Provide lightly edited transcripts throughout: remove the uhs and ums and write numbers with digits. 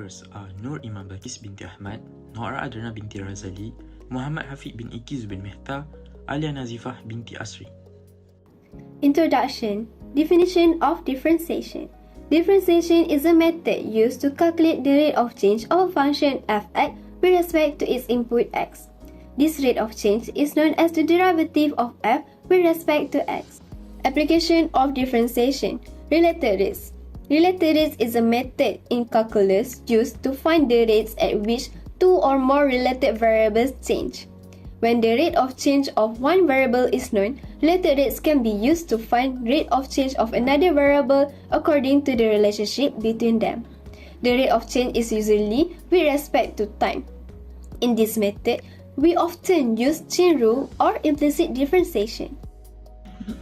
viewers are Nur Iman Balkis binti Ahmad, Noora Adrena binti Razali, Muhammad Hafiq bin Ikiz bin Mehta, Alia Nazifah binti Asri. Introduction. Definition of differentiation. Differentiation is a method used to calculate the rate of change of a function f(x) with respect to its input x. This rate of change is known as the derivative of f with respect to x. Application of differentiation. Related rates. Related rates is a method in calculus used to find the rates at which two or more related variables change. When the rate of change of one variable is known, related rates can be used to find rate of change of another variable according to the relationship between them. The rate of change is usually with respect to time. In this method, we often use chain rule or implicit differentiation.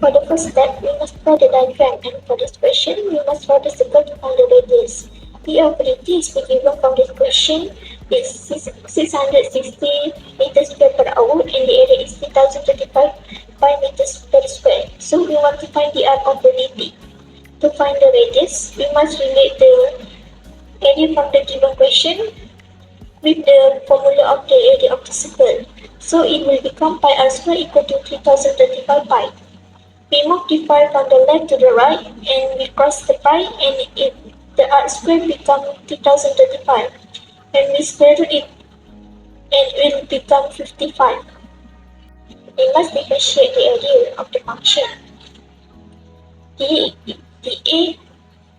For the first step, we must draw the diagram, and for this question, we must draw the circle to find the radius. The ability is given from this question is 660 meters square per hour, and the area is 3035 meters per square. So we want to find the arc of the dt. To find the radius, we must relate the area from the given question with the formula of the area of the circle. So it will become pi r square equal to 3035 pi. We move the pi from the left to the right, and we cross the pi, and the arc square becomes 3035. And we square root it, and it will become 55. We must differentiate the area of the function. dA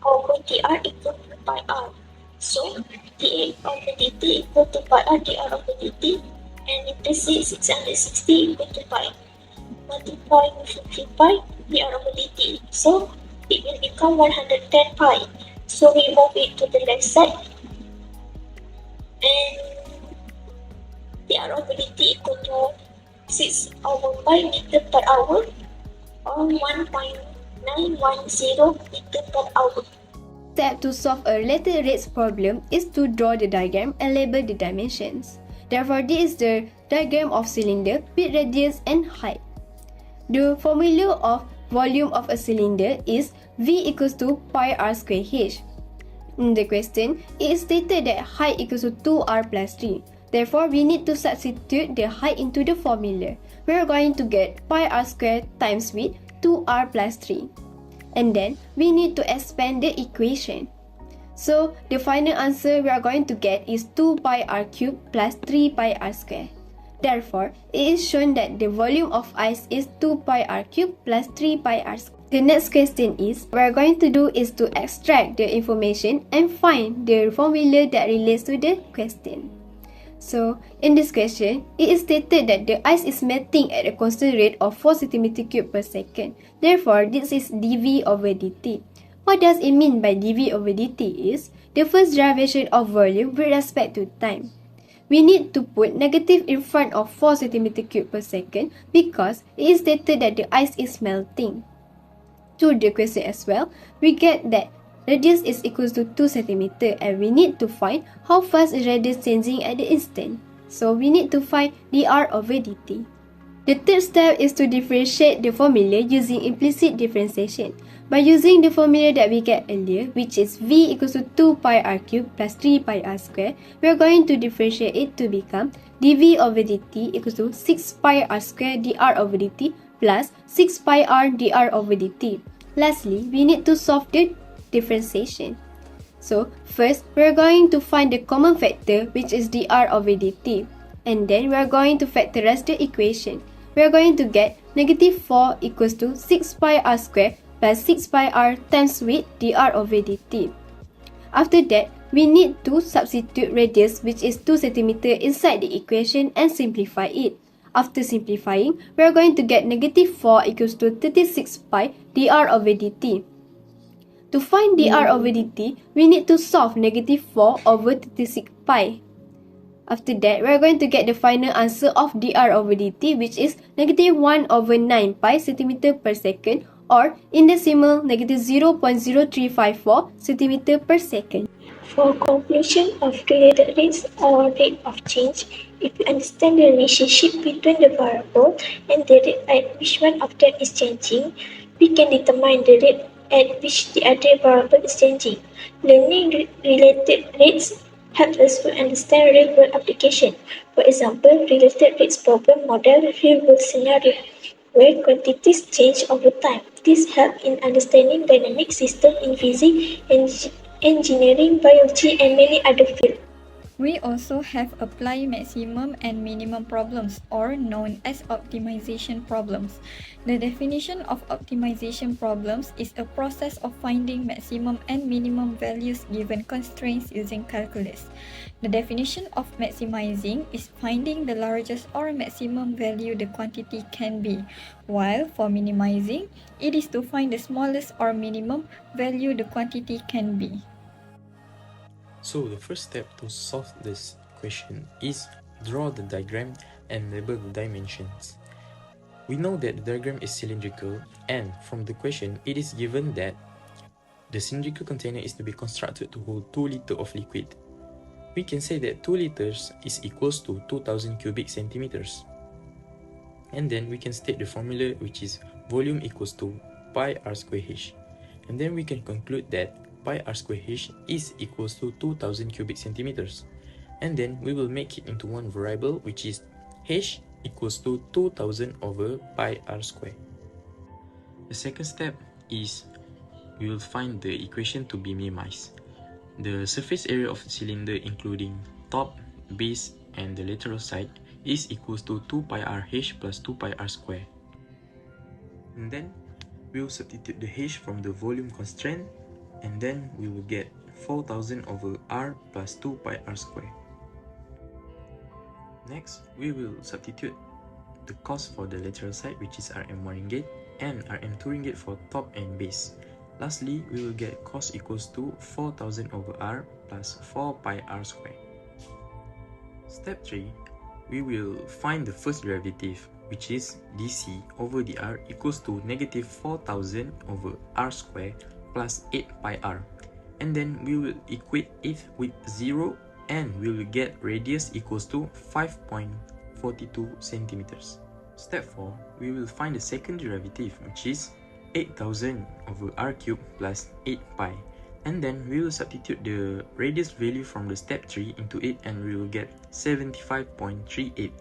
over dr equal to pi r. So dA over dt equal to pi r dr over dt, and replace 660 equal to pi. Multiply with 50 pi dr over dt. So it will become 110 pi. So we move it to the left side, and dr over dt equal to 6 over pi meter per hour, or 1.910 meter per hour. Step to solve a related rates problem is to draw the diagram and label the dimensions. Therefore, this is the diagram of cylinder with radius and height. The formula of volume of a cylinder is V equals to pi r square h. In the question, it is stated that height equals to 2r plus 3. Therefore, we need to substitute the height into the formula. We are going to get pi r square times with 2r plus 3. And then, we need to expand the equation. So, the final answer we are going to get is 2 pi r cubed plus 3 pi r square. Therefore, it is shown that the volume of ice is 2 pi r cubed plus 3 pi r square. The next question is, what we are going to do is to extract the information and find the formula that relates to the question. So, in this question, it is stated that the ice is melting at a constant rate of 4 cm³ per second. Therefore, this is dV over dt. What does it mean by dV over dt is the first derivation of volume with respect to time. We need to put negative in front of 4 cm³ per second because it is stated that the ice is melting. To the question as well, we get that radius is equals to 2 cm, and we need to find how fast is radius changing at the instant. So we need to find dr over dt. The third step is to differentiate the formula using implicit differentiation. By using the formula that we get earlier, which is V equals to 2 pi r cubed plus 3 pi r square, we are going to differentiate it to become dV over dt equals to 6 pi r square dr over dt plus 6 pi r dr over dt. Lastly, we need to solve the differentiation. So, first, we are going to find the common factor, which is dr over dt. And then, we are going to factorize the equation. We are going to get negative 4 equals to 6 pi r square plus 6 pi r times with dr over dt. After that, we need to substitute radius, which is 2 cm, inside the equation and simplify it. After simplifying, we are going to get negative 4 equals to 36 pi dr over dt. To find dr over dt, we need to solve negative 4 over 36 pi. After that, we are going to get the final answer of dr over dt, which is negative 1 over 9 pi cm per second, or in decimal, negative 0.0354 cm per second. For calculation of related rates or rate of change, if we understand the relationship between the variable and the rate at which one of them is changing, we can determine the rate at which the other variable is changing. Learning related rates helps us to understand real-world application. For example, related rates problem model real-world scenario where quantities change over time. This helps in understanding dynamic systems in physics, engineering, biology, and many other fields. We also have apply maximum and minimum problems, or known as optimization problems. The definition of optimization problems is a process of finding maximum and minimum values given constraints using calculus. The definition of maximizing is finding the largest or maximum value the quantity can be, while for minimizing, it is to find the smallest or minimum value the quantity can be. So the first step to solve this question is draw the diagram and label the dimensions. We know that the diagram is cylindrical, and from the question it is given that the cylindrical container is to be constructed to hold 2 liters of liquid. We can say that 2 liters is equals to 2000 cubic centimeters. And then we can state the formula, which is volume equals to pi r square h. And then we can conclude that pi r square h is equals to 2000 cubic centimeters. And then we will make it into one variable, which is h equals to 2000 over pi r square. The second step is we will find the equation to be minimized. The surface area of the cylinder, including top, base, and the lateral side, is equals to 2 pi r h plus 2 pi r square. And then we will substitute the h from the volume constraint, and then we will get 4000 over r plus 2 pi r square. Next, we will substitute the cost for the lateral side, which is Rm1 ringgit, and Rm2 ringgit for top and base. Lastly, we will get cost equals to 4000 over r plus 4 pi r square. Step 3, we will find the first derivative, which is dc over dr equals to negative 4000 over r square plus 8 pi r. And then we will equate it with 0, and we will get radius equals to 5.42 centimeters. Step 4, we will find the second derivative, which is 8000 over r cubed plus 8 pi. And then we will substitute the radius value from the step 3 into it, and we will get 75.38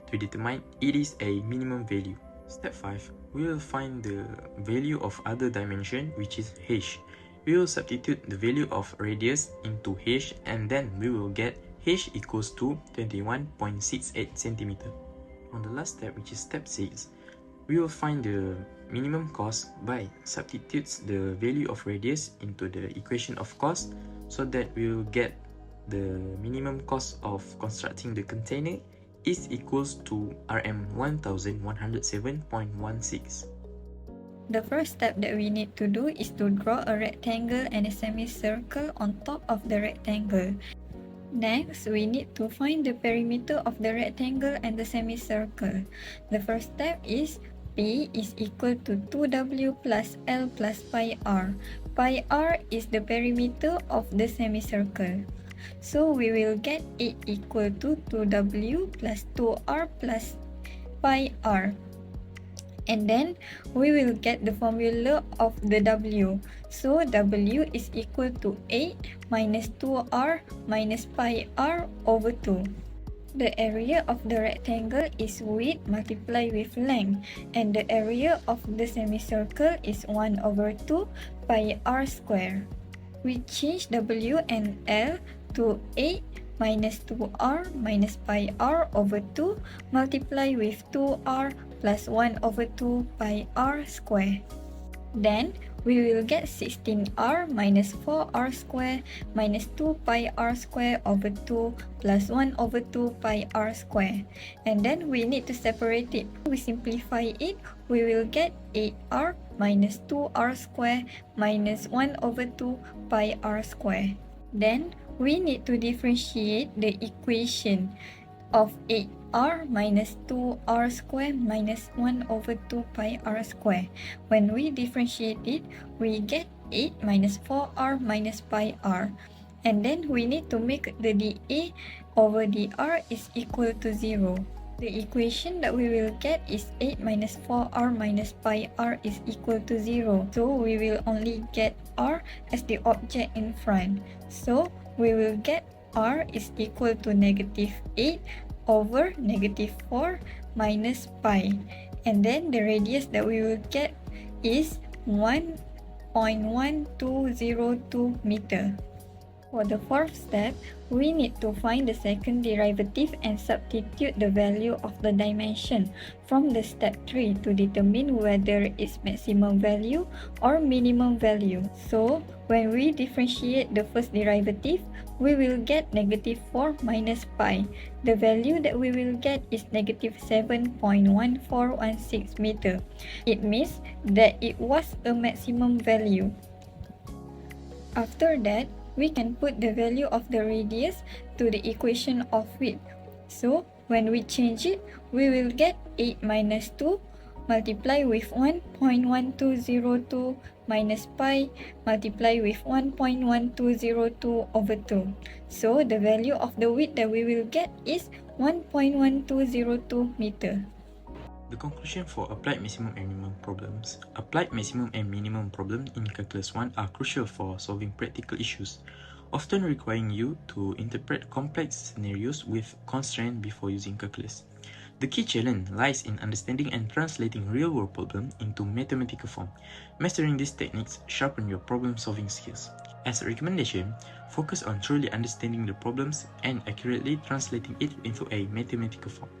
to determine it is a minimum value. Step 5, we will find the value of other dimension, which is h. We will substitute the value of radius into h, and then we will get h equals to 21.68 centimeter. On the last step, which is step 6, we will find the minimum cost by substitutes the value of radius into the equation of cost, so that we will get the minimum cost of constructing the container is equals to Rm 1107.16. The first step that we need to do is to draw a rectangle and a semicircle on top of the rectangle. Next, we need to find the perimeter of the rectangle and the semicircle. The first step is P is equal to 2W plus L plus pi r. Pi r is the perimeter of the semicircle. So we will get it equal to 2W plus 2R plus pi r. And then we will get the formula of the W. So W is equal to 8 minus 2R minus pi r over 2. The area of the rectangle is width multiplied with length, and the area of the semicircle is 1 over 2 pi r square. We change W and L to 8 minus 2r minus pi r over 2 multiplied with 2r plus 1 over 2 pi r square. Then we will get 16r minus 4r square minus 2 pi r square over 2 plus 1 over 2 pi r square. And then we need to separate it. We simplify it, we will get 8r minus 2r square minus 1 over 2 pi r square. Then we need to differentiate the equation of 8r minus 2r square minus 1 over 2 pi r square. When we differentiate it, we get 8 minus 4r minus pi r. And then we need to make the dA over dr is equal to 0. The equation that we will get is 8 minus 4r minus pi r is equal to 0. So we will only get r as the object in front. So we will get r is equal to negative 8 over negative 4 minus pi. And then the radius that we will get is 1.1202 meter. For the fourth step, we need to find the second derivative and substitute the value of the dimension from the step 3 to determine whether it's maximum value or minimum value. So, when we differentiate the first derivative, we will get negative 4 minus pi. The value that we will get is negative 7.1416 meter. It means that it was a maximum value. After that, we can put the value of the radius to the equation of width. So, when we change it, we will get 8 minus 2 multiply with 1.1202 minus pi multiply with 1.1202 over 2. So, the value of the width that we will get is 1.1202 meter. The conclusion for applied maximum and minimum problems. Applied maximum and minimum problems in Calculus 1 are crucial for solving practical issues, often requiring you to interpret complex scenarios with constraints before using calculus. The key challenge lies in understanding and translating real-world problems into mathematical form. Mastering these techniques sharpen your problem-solving skills. As a recommendation, focus on truly understanding the problems and accurately translating it into a mathematical form.